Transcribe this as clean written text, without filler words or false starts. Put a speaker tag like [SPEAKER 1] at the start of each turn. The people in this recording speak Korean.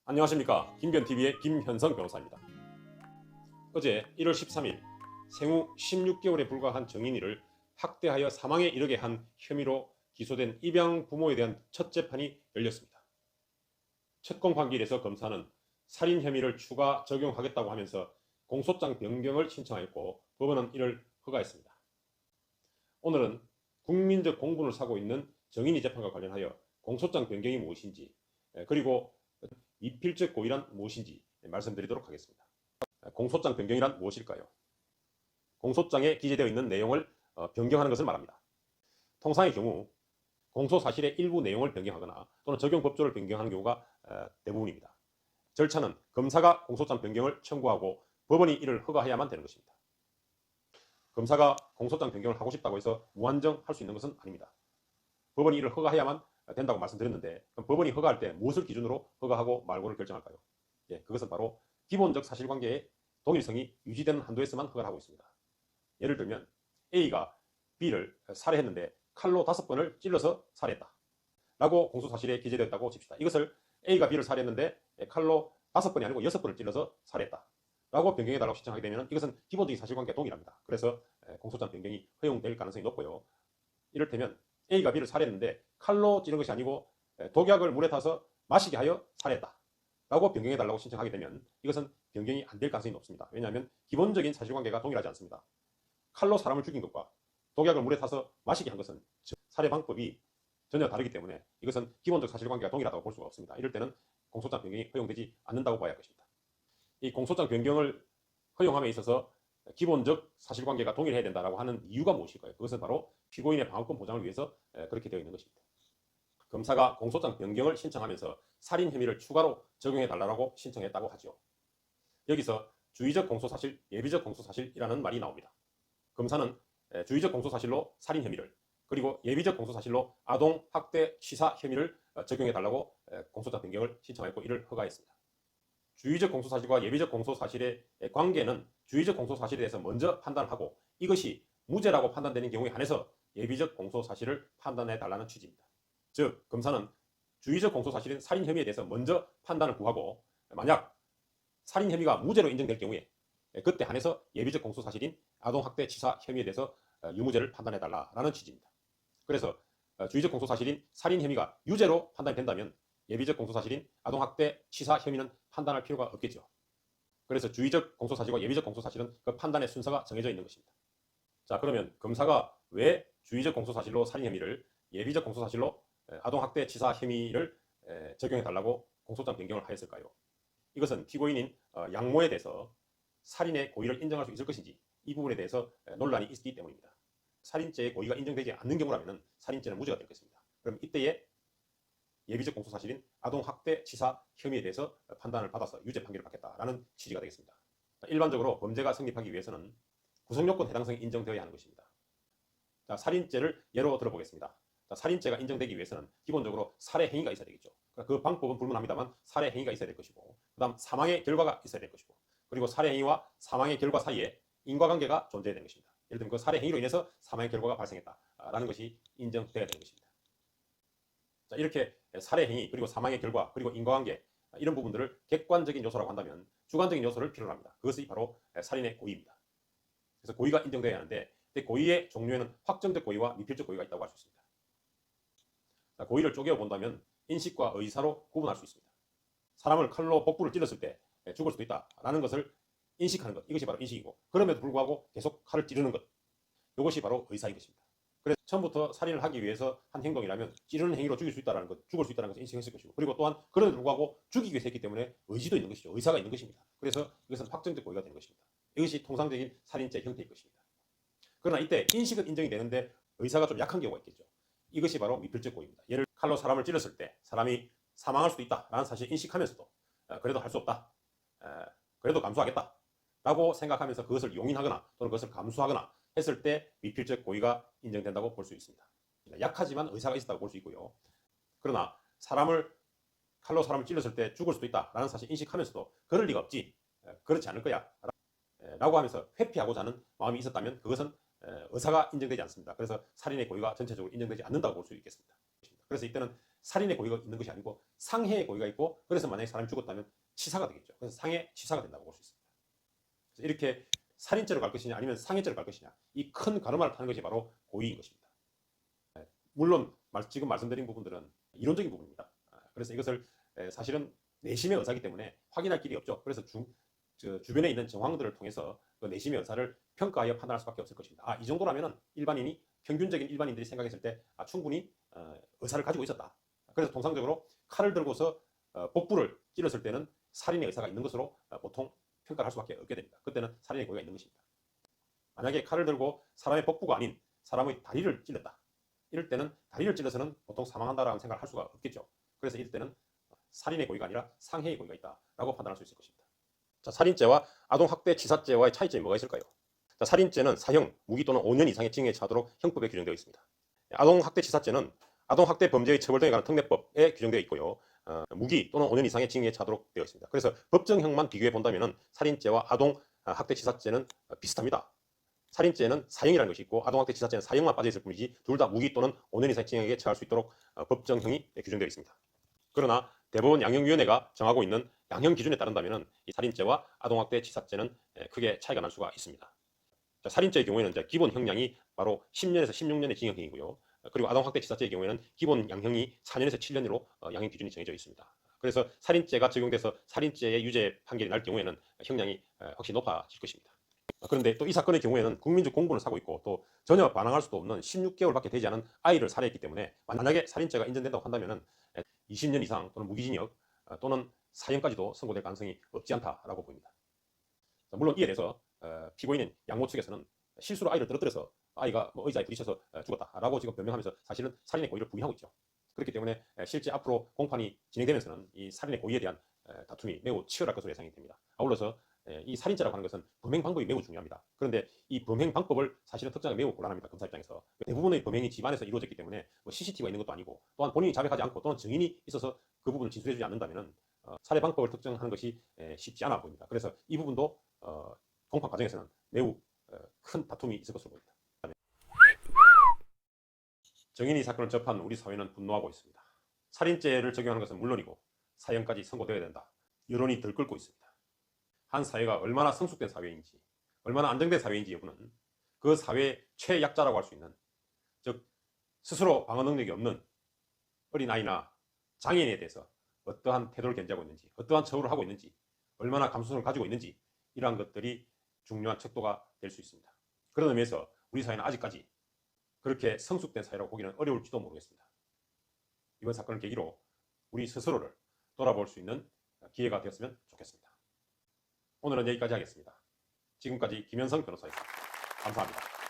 [SPEAKER 1] 안녕하십니까. 김변TV의 김현성 변호사입니다. 어제 1월 13일 생후 16개월에 불과한 정인이를 학대하여 사망에 이르게 한 혐의로 기소된 입양 부모에 대한 첫 재판이 열렸습니다. 첫공 판결에서 검사는 살인 혐의를 추가 적용하겠다고 하면서 공소장 변경을 신청하였고 법원은 이를 허가했습니다. 오늘은 국민적 공분을 사고 있는 정인이 재판과 관련하여 공소장 변경이 무엇인지 그리고 미필적 고의란 무엇인지 말씀드리도록 하겠습니다. 공소장 변경이란 무엇일까요? 공소장에 기재되어 있는 내용을 변경하는 것을 말합니다. 통상의 경우 공소사실의 일부 내용을 변경하거나 또는 적용법조를 변경하는 경우가 대부분입니다. 절차는 검사가 공소장 변경을 청구하고 법원이 이를 허가해야만 되는 것입니다. 검사가 공소장 변경을 하고 싶다고 해서 무한정 할 수 있는 것은 아닙니다. 법원이 이를 허가해야만 된다고 말씀드렸는데 그럼 법원이 허가할 때 무엇을 기준으로 허가하고 말고를 결정할까요? 그것은 바로 기본적 사실관계의 동일성이 유지되는 한도에서만 허가를 하고 있습니다. 예를 들면 A가 B를 살해했는데 칼로 5번을 찔러서 살해했다 라고 공소사실에 기재되었다고 칩시다. 이것을 A가 B를 살해했는데 칼로 5번이 아니고 6번을 찔러서 살해했다 라고 변경해달라고 신청하게 되면 이것은 기본적인 사실관계와 동일합니다. 그래서 공소장 변경이 허용될 가능성이 높고요. 이를테면 A가 B를 살해했는데 칼로 찌른 것이 아니고 독약을 물에 타서 마시게 하여 살해했다 라고 변경해달라고 신청하게 되면 이것은 변경이 안 될 가능성이 높습니다. 왜냐하면 기본적인 사실관계가 동일하지 않습니다. 칼로 사람을 죽인 것과 독약을 물에 타서 마시게 한 것은 살해 방법이 전혀 다르기 때문에 이것은 기본적 사실관계가 동일하다고 볼 수가 없습니다. 이럴 때는 공소장 변경이 허용되지 않는다고 봐야 할 것입니다. 이 공소장 변경을 허용함에 있어서 기본적 사실관계가 동일해야 된다고 하는 이유가 무엇일까요? 그것은 바로 피고인의 방어권 보장을 위해서 그렇게 되어 있는 것입니다. 검사가 공소장 변경을 신청하면서 살인 혐의를 추가로 적용해달라고 신청했다고 하죠. 여기서 주의적 공소사실, 예비적 공소사실이라는 말이 나옵니다. 검사는 주의적 공소사실로 살인 혐의를 그리고 예비적 공소사실로 아동 학대 치사 혐의를 적용해달라고 공소장 변경을 신청했고 이를 허가했습니다. 주의적 공소사실과 예비적 공소사실의 관계는 주의적 공소사실에 대해서 먼저 판단하고 이것이 무죄라고 판단되는 경우에 한해서 예비적 공소사실을 판단해달라는 취지입니다. 즉 검사는 주의적 공소사실인 살인 혐의에 대해서 먼저 판단을 구하고 만약 살인 혐의가 무죄로 인정될 경우에 그때 한해서 예비적 공소사실인 아동학대 치사 혐의에 대해서 유무죄를 판단해달라는 취지입니다. 그래서 주의적 공소사실인 살인 혐의가 유죄로 판단이 된다면 예비적 공소사실인 아동학대 치사 혐의는 판단할 필요가 없겠죠. 그래서 주의적 공소사실과 예비적 공소사실은 그 판단의 순서가 정해져 있는 것입니다. 자, 그러면 검사가 왜 주의적 공소사실로 살인 혐의를 예비적 공소사실로 아동학대 치사 혐의를 적용해달라고 공소장 변경을 하였을까요? 이것은 피고인인 양모에 대해서 살인의 고의를 인정할 수 있을 것인지 이 부분에 대해서 논란이 있기 때문입니다. 살인죄의 고의가 인정되지 않는 경우라면 살인죄는 무죄가 될 것입니다. 그럼 이때에 예비적 공소사실인 아동학대 치사 혐의에 대해서 판단을 받아서 유죄 판결을 받겠다라는 취지가 되겠습니다. 일반적으로 범죄가 성립하기 위해서는 구성요건 해당성이 인정되어야 하는 것입니다. 자, 살인죄를 예로 들어보겠습니다. 자, 살인죄가 인정되기 위해서는 기본적으로 살해 행위가 있어야 되겠죠. 그 방법은 불문합니다만 살해 행위가 있어야 될 것이고 그 다음 사망의 결과가 있어야 될 것이고 그리고 살해 행위와 사망의 결과 사이에 인과관계가 존재해야 되는 것입니다. 예를 들면 그 살해 행위로 인해서 사망의 결과가 발생했다라는 것이 인정되어야 되는 것입니다. 자, 이렇게 살해 행위 그리고 사망의 결과 그리고 인과관계 이런 부분들을 객관적인 요소라고 한다면 주관적인 요소를 필요로 합니다. 그것이 바로 살인의 고의입니다. 그래서 고의가 인정되어야 하는데 고의의 종류에는 확정적 고의와 미필적 고의가 있다고 할 수 있습니다. 자, 고의를 쪼개어 본다면 인식과 의사로 구분할 수 있습니다. 사람을 칼로 복부를 찔렀을 때 죽을 수도 있다라는 것을 인식하는 것 이것이 바로 인식이고 그럼에도 불구하고 계속 칼을 찌르는 것 이것이 바로 의사인 것입니다. 그래서 처음부터 살인을 하기 위해서 한 행동이라면 찌르는 행위로 죽일 수 있다는 것, 죽을 수 있다는 것을 인식했을 것이고 그리고 또한 그럼에도 불구하고 죽이기 위해서 했기 때문에 의지도 있는 것이죠. 의사가 있는 것입니다. 그래서 이것은 확정적 고의가 되는 것입니다. 이것이 통상적인 살인죄 형태인 것입니다. 그러나 이때 인식은 인정이 되는데 의사가 좀 약한 경우가 있겠죠. 이것이 바로 미필적 고의입니다. 예를 칼로 사람을 찔렀을 때 사람이 사망할 수도 있다라는 사실을 인식하면서도 그래도 할 수 없다. 그래도 감수하겠다. 라고 생각하면서 그것을 용인하거나 또는 그것을 감수하거나 했을 때 미필적 고의가 인정된다고 볼 수 있습니다. 약하지만 의사가 있었다고 볼 수 있고요. 그러나 칼로 사람을 찔렀을 때 죽을 수도 있다라는 사실을 인식하면서도 그럴 리가 없지. 그렇지 않을 거야. 라고 하면서 회피하고자 하는 마음이 있었다면 그것은 의사가 인정되지 않습니다. 그래서 살인의 고의가 전체적으로 인정되지 않는다고 볼 수 있겠습니다. 그래서 이때는 살인의 고의가 있는 것이 아니고 상해의 고의가 있고, 그래서 만약에 사람이 죽었다면 치사가 되겠죠. 그래서 상해, 치사가 된다고 볼 수 있습니다. 그래서 이렇게 살인죄로 갈 것이냐 아니면 상해죄로 갈 것이냐, 이 큰 가르마를 타는 것이 바로 고의인 것입니다. 물론 지금 말씀드린 부분들은 이론적인 부분입니다. 그래서 이것을 사실은 내심의 의사이기 때문에 확인할 길이 없죠. 그래서 주변에 있는 정황들을 통해서 그 내심의 의사를 평가하여 판단할 수밖에 없을 것입니다. 이 정도라면 일반인이, 평균적인 일반인들이 생각했을 때 충분히 의사를 가지고 있었다. 그래서 통상적으로 칼을 들고서 복부를 찔렀을 때는 살인의 의사가 있는 것으로 보통 평가를 할 수밖에 없게 됩니다. 그때는 살인의 고의가 있는 것입니다. 만약에 칼을 들고 사람의 복부가 아닌 사람의 다리를 찔렀다, 이럴 때는 다리를 찔러서는 보통 사망한다라는 생각을 할 수가 없겠죠. 그래서 이럴 때는 살인의 고의가 아니라 상해의 고의가 있다라고 판단할 수 있을 것입니다. 자, 살인죄와 아동학대 치사죄와의 차이점이 뭐가 있을까요? 자, 살인죄는 사형, 무기 또는 5년 이상의 징역에 처하도록 형법에 규정되어 있습니다. 아동학대 치사죄는 아동학대 범죄의 처벌 등에 관한 특례법에 규정되어 있고요. 무기 또는 5년 이상의 징역에 처하도록 되어 있습니다. 그래서 법정형만 비교해 본다면 살인죄와 아동학대 치사죄는 비슷합니다. 살인죄는 사형이라는 것이 있고 아동학대 치사죄는 사형만 빠져 있을 뿐이지 둘 다 무기 또는 5년 이상의 징역에 처할 수 있도록 법정형이 규정되어 있습니다. 그러나 대법원 양형위원회가 정하고 있는 양형 기준에 따른다면 이 살인죄와 아동학대 치사죄는 크게 차이가 날 수가 있습니다. 자, 살인죄의 경우에는 이제 기본 형량이 바로 10년에서 16년의 징역형이고요. 그리고 아동학대 치사죄의 경우에는 기본 양형이 4년에서 7년으로 양형 기준이 정해져 있습니다. 그래서 살인죄가 적용돼서 살인죄의 유죄 판결이 날 경우에는 형량이 확실히 높아질 것입니다. 그런데 또 이 사건의 경우에는 국민적 공분을 사고 있고 또 전혀 반항할 수도 없는 16개월밖에 되지 않은 아이를 살해했기 때문에 만약에 살인죄가 인정된다고 한다면 20년 이상 또는 무기징역 또는 사형까지도 선고될 가능성이 없지 않다라고 보입니다. 물론 이에 대해서 피고인인 양모 측에서는 실수로 아이를 떨어뜨려서 아이가 의자에 부딪혀서 죽었다라고 지금 변명하면서 사실은 살인의 고의를 부인하고 있죠. 그렇기 때문에 실제 앞으로 공판이 진행되면서는 이 살인의 고의에 대한 다툼이 매우 치열할 것으로 예상이 됩니다. 아울러서 이 살인죄라고 하는 것은 범행 방법이 매우 중요합니다. 그런데 이 범행 방법을 사실은 특정하기 매우 곤란합니다. 검사 입장에서. 대부분의 범행이 집안에서 이루어졌기 때문에 CCTV가 있는 것도 아니고, 또한 본인이 자백하지 않고 또는 증인이 있어서 그 부분을 진술해주지 않는다면 살해 방법을 특정하는 것이 쉽지 않아 보입니다. 그래서 이 부분도 공판 과정에서는 매우 큰 다툼이 있을 것으로 보입니다. 증인이 이 사건을 접한 우리 사회는 분노하고 있습니다. 살인죄를 적용하는 것은 물론이고 사형까지 선고되어야 된다. 여론이 들끓고 있습니다. 한 사회가 얼마나 성숙된 사회인지, 얼마나 안정된 사회인지 여부는 그 사회의 최약자라고 할 수 있는, 즉 스스로 방어 능력이 없는 어린아이나 장애인에 대해서 어떠한 태도를 견지하고 있는지, 어떠한 처우를 하고 있는지, 얼마나 감수성을 가지고 있는지, 이러한 것들이 중요한 척도가 될 수 있습니다. 그런 의미에서 우리 사회는 아직까지 그렇게 성숙된 사회라고 보기는 어려울지도 모르겠습니다. 이번 사건을 계기로 우리 스스로를 돌아볼 수 있는 기회가 되었으면 좋겠습니다. 오늘은 여기까지 하겠습니다. 지금까지 김현성 변호사였습니다. 감사합니다.